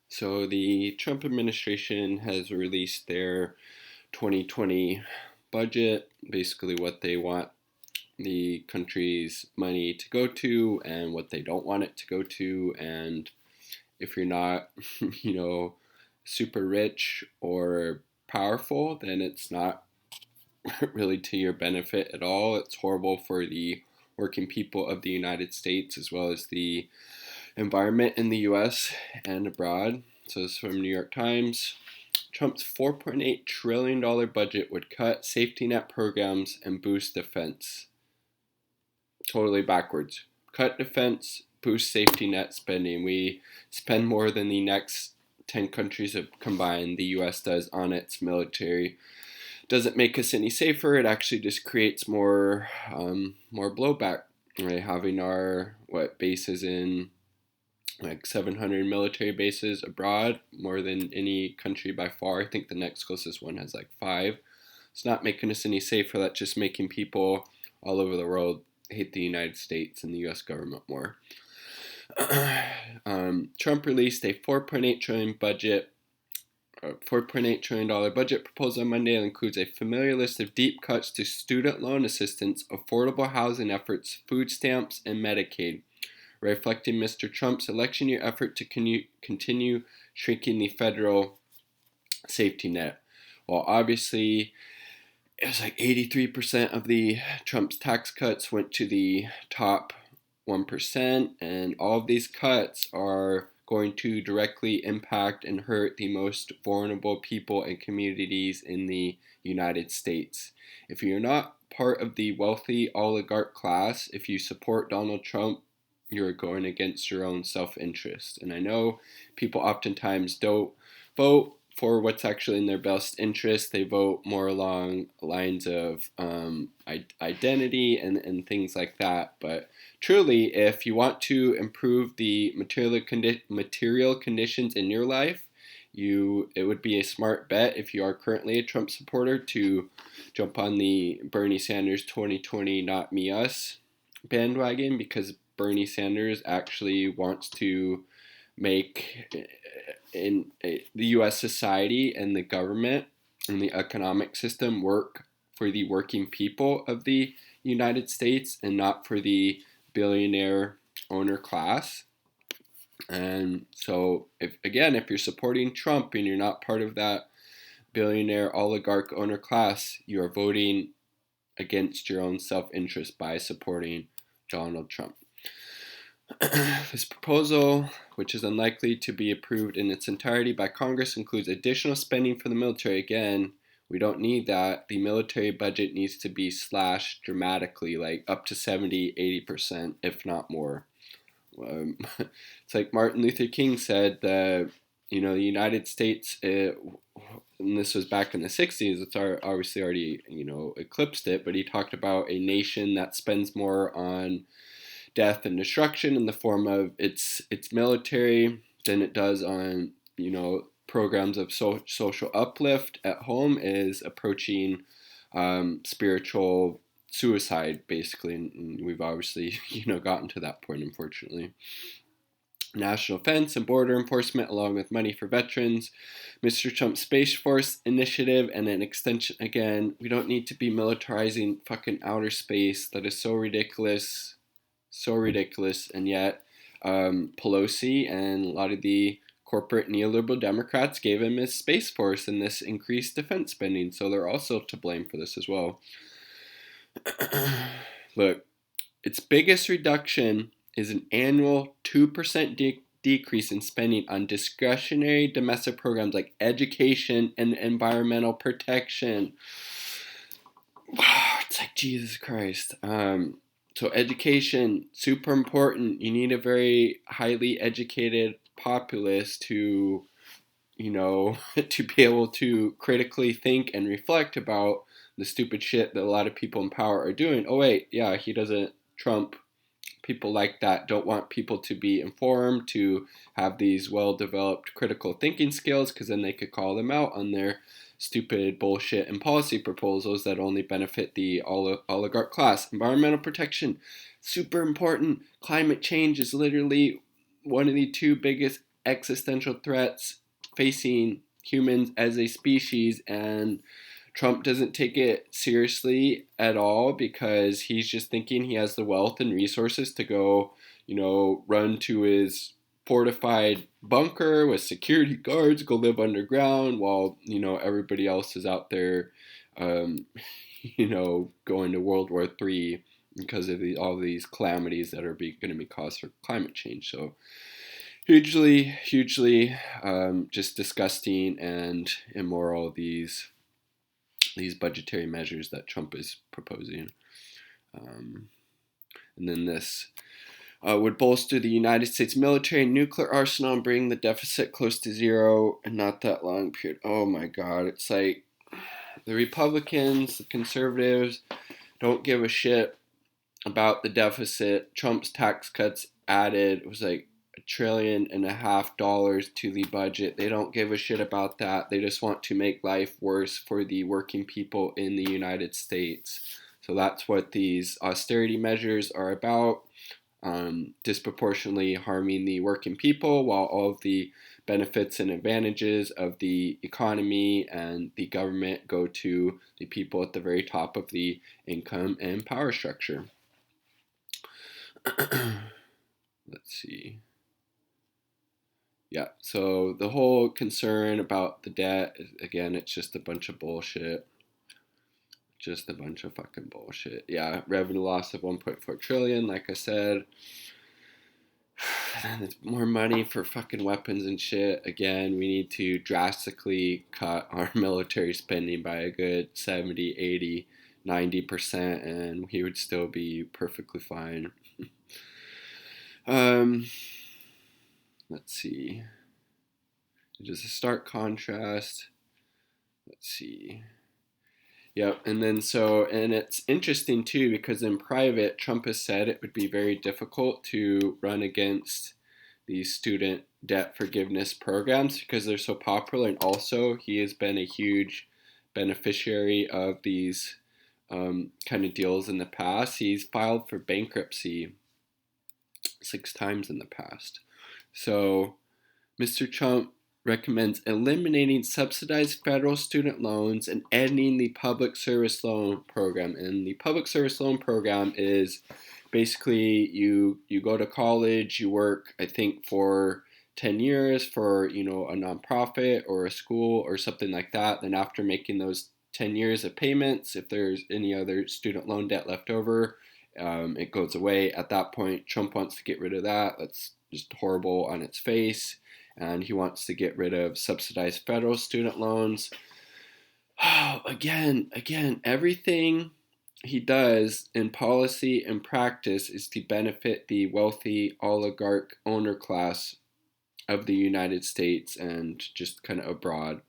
So the Trump administration has released their 2020 budget, basically what they want the country's money to go to and what they don't want it to go to. And if you're not, you know, super rich or powerful, then it's not really to your benefit at all. It's horrible for the working people of the United States as well as the environment in the US and abroad. So this is from New York Times. Trump's $4.8 trillion budget would cut safety net programs and boost defense. Totally backwards. Cut defense, boost safety net spending. We spend more than the next 10 countries combined, the US does, on its military. Doesn't make us any safer. It actually just creates more blowback. Right? Having our bases in like 700 military bases abroad, more than any country by far. I think the next closest one has like 5. It's not making us any safer. That's just making people all over the world hate the United States and the U.S. government more. Trump released a $4.8 trillion budget. $4.8 trillion budget proposal on Monday that includes a familiar list of deep cuts to student loan assistance, affordable housing efforts, food stamps, and Medicaid, reflecting Mr. Trump's election year effort to continue shrinking the federal safety net. Well, obviously, it was like 83% of the Trump's tax cuts went to the top 1%, and all of these cuts are going to directly impact and hurt the most vulnerable people and communities in the United States. If you're not part of the wealthy oligarch class, if you support Donald Trump, you're going against your own self-interest. And I know people oftentimes don't vote for what's actually in their best interest. They vote more along lines of identity and things like that. But truly, if you want to improve the material conditions in your life, it would be a smart bet if you are currently a Trump supporter to jump on the Bernie Sanders 2020 Not Me Us bandwagon, because Bernie Sanders actually wants to make the U.S. society and the government and the economic system work for the working people of the United States and not for the billionaire owner class. And so, if you're supporting Trump and you're not part of that billionaire oligarch owner class, you are voting against your own self-interest by supporting Donald Trump. This proposal, which is unlikely to be approved in its entirety by Congress, includes additional spending for the military. Again, we don't need that. The military budget needs to be slashed dramatically, like up to 70, 80%, if not more. It's like Martin Luther King said that, the United States, and this was back in the 60s, it's obviously already, eclipsed it, but he talked about a nation that spends more on death and destruction in the form of its military than it does on programs of social uplift at home is approaching spiritual suicide, basically, and we've obviously gotten to that point, unfortunately. National defense and border enforcement, along with money for veterans, Mr. Trump's Space Force initiative, and an extension. Again, we don't need to be militarizing fucking outer space. That is so ridiculous. So ridiculous. And yet Pelosi and a lot of the corporate neoliberal Democrats gave him his Space Force and this increased defense spending, so they're also to blame for this as well. Look, its biggest reduction is an annual 2% decrease in spending on discretionary domestic programs like education and environmental protection. It's like, Jesus Christ. So education, super important. You need a very highly educated populace to, to be able to critically think and reflect about the stupid shit that a lot of people in power are doing. Oh wait, yeah, he doesn't. Trump, people like that don't want people to be informed, to have these well-developed critical thinking skills, because then they could call them out on their stupid bullshit and policy proposals that only benefit the oligarch class. Environmental protection, super important. Climate change is literally one of the two biggest existential threats facing humans as a species, and Trump doesn't take it seriously at all because he's just thinking he has the wealth and resources to go, run to his fortified bunker with security guards, go live underground while, everybody else is out there, um, going to World War III because of all these calamities that are going to be caused for climate change. So hugely just disgusting and immoral, these budgetary measures that Trump is proposing. And then this would bolster the United States military and nuclear arsenal and bring the deficit close to zero in not that long period. Oh my God, it's like the Republicans, the conservatives don't give a shit about the deficit. Trump's tax cuts added, it was like $1.5 trillion to the budget. They don't give a shit about that. They just want to make life worse for the working people in the United States. So that's what these austerity measures are about, disproportionately harming the working people while all of the benefits and advantages of the economy and the government go to the people at the very top of the income and power structure. Let's see. Yeah, so the whole concern about the debt, again, it's just a bunch of bullshit. Just a bunch of fucking bullshit. Yeah, revenue loss of 1.4 trillion, like I said. And it's more money for fucking weapons and shit. Again, we need to drastically cut our military spending by a good 70, 80, 90%, and we would still be perfectly fine. Let's see. Just a stark contrast. Let's see. Yep, and it's interesting too because in private, Trump has said it would be very difficult to run against these student debt forgiveness programs because they're so popular, and also he has been a huge beneficiary of these kind of deals in the past. He's filed for bankruptcy 6 times in the past. So Mr. Trump recommends eliminating subsidized federal student loans and ending the public service loan program. And the public service loan program is basically you go to college, you work, I think, for 10 years for, a nonprofit or a school or something like that. Then after making those 10 years of payments, if there's any other student loan debt left over, it goes away. At that point, Trump wants to get rid of that. That's just horrible on its face. And he wants to get rid of subsidized federal student loans. Oh, again, everything he does in policy and practice is to benefit the wealthy oligarch owner class of the United States and just kind of abroad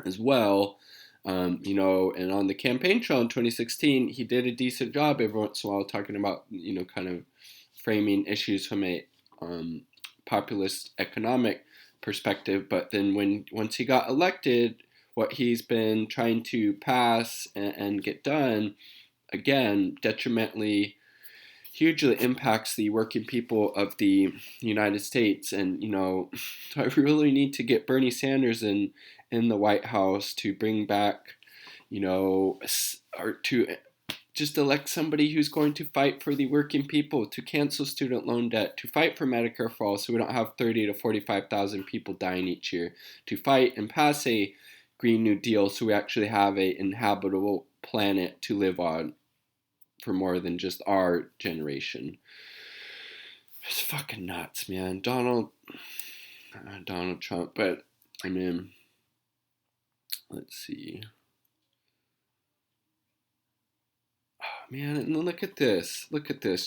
as well. And on the campaign trail in 2016, he did a decent job every once in a while talking about, kind of framing issues from a populist economic perspective. But then once he got elected, what he's been trying to pass and get done, again, detrimentally, hugely impacts the working people of the United States. And, so I really need to get Bernie Sanders in the White House to bring back, or to just elect somebody who's going to fight for the working people, to cancel student loan debt, to fight for Medicare for all so we don't have 30 to 45,000 people dying each year, to fight and pass a Green New Deal so we actually have an inhabitable planet to live on for more than just our generation. It's fucking nuts, man. Donald Trump, but I mean, let's see. Oh, man, and look at this.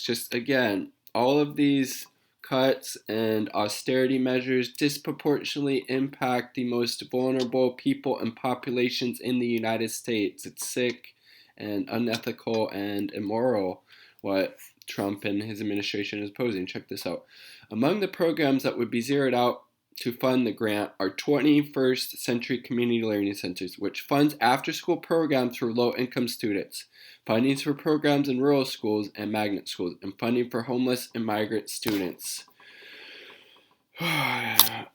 Just again, all of these cuts and austerity measures disproportionately impact the most vulnerable people and populations in the United States. It's sick and unethical and immoral what Trump and his administration is posing. Check this out. Among the programs that would be zeroed out to fund the grant are 21st Century Community Learning Centers, which funds after-school programs for low-income students, fundings for programs in rural schools and magnet schools, and funding for homeless and migrant students.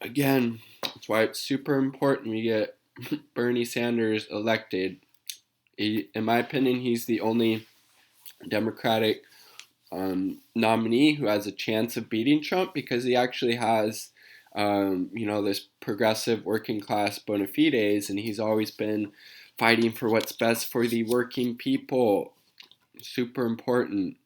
Again, that's why it's super important we get Bernie Sanders elected. In my opinion, he's the only Democratic nominee who has a chance of beating Trump because he actually has, this progressive working class bona fides, and he's always been fighting for what's best for the working people. Super important.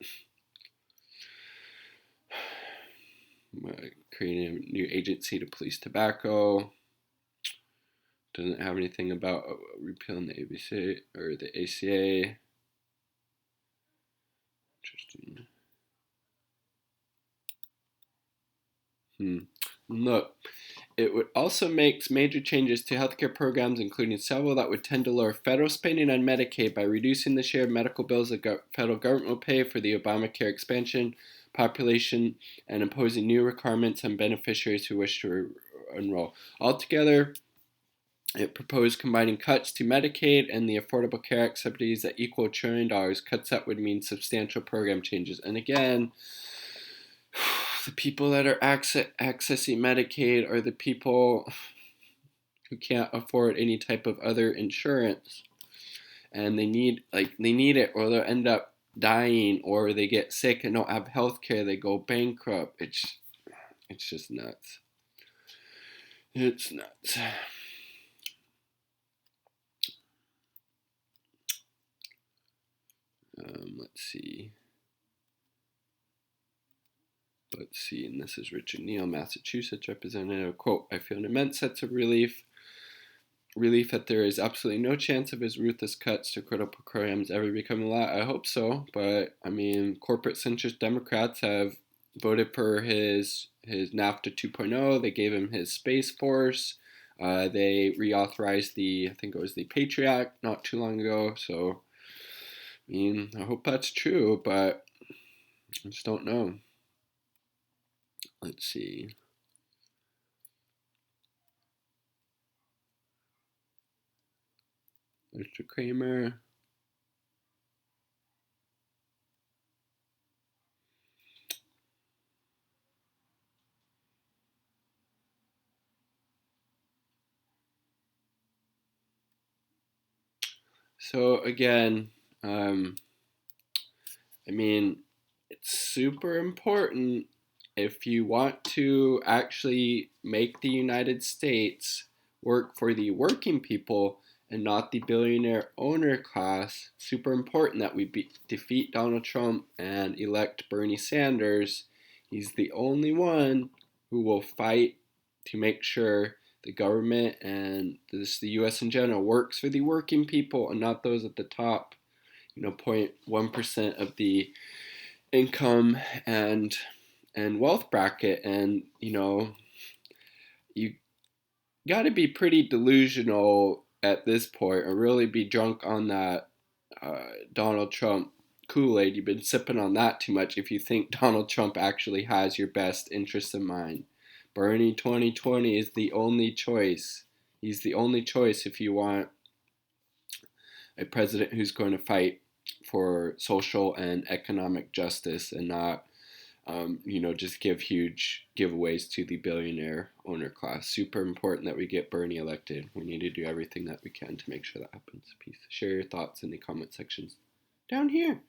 Creating a new agency to police tobacco. Doesn't have anything about repealing the ABC or the ACA. Interesting. Look, it would also make major changes to healthcare programs, including several that would tend to lower federal spending on Medicaid by reducing the share of medical bills the federal government will pay for the Obamacare expansion population and imposing new requirements on beneficiaries who wish to enroll. Altogether, it proposed combining cuts to Medicaid and the Affordable Care Act subsidies that equal $1 trillion, cuts that would mean substantial program changes. And again, the people that are accessing Medicaid are the people who can't afford any type of other insurance. And they need it, or they'll end up dying, or they get sick and don't have health care, they go bankrupt. It's just nuts. It's nuts. Let's see, and this is Richard Neal, Massachusetts representative. Quote, I feel an immense sense of relief that there is absolutely no chance of his ruthless cuts to critical programs ever becoming law. I hope so, but I mean, corporate centrist Democrats have voted for his NAFTA 2.0. They gave him his Space Force. They reauthorized I think it was the Patriot Act not too long ago. So, I mean, I hope that's true, but I just don't know. Let's see. Mr. Kramer. So again, I mean, it's super important if you want to actually make the United States work for the working people and not the billionaire owner class. Super important that we defeat Donald Trump and elect Bernie Sanders. He's the only one who will fight to make sure the government and the U.S. in general works for the working people and not those at the top. 0.1% of the income and wealth bracket, and you got to be pretty delusional at this point, or really be drunk on that Donald Trump Kool-Aid. You've been sipping on that too much if you think Donald Trump actually has your best interests in mind. Bernie 2020 is the only choice. He's the only choice if you want a president who's going to fight for social and economic justice and not, just give huge giveaways to the billionaire owner class. Super important that we get Bernie elected. We need to do everything that we can to make sure that happens. Peace. Share your thoughts in the comment sections down here.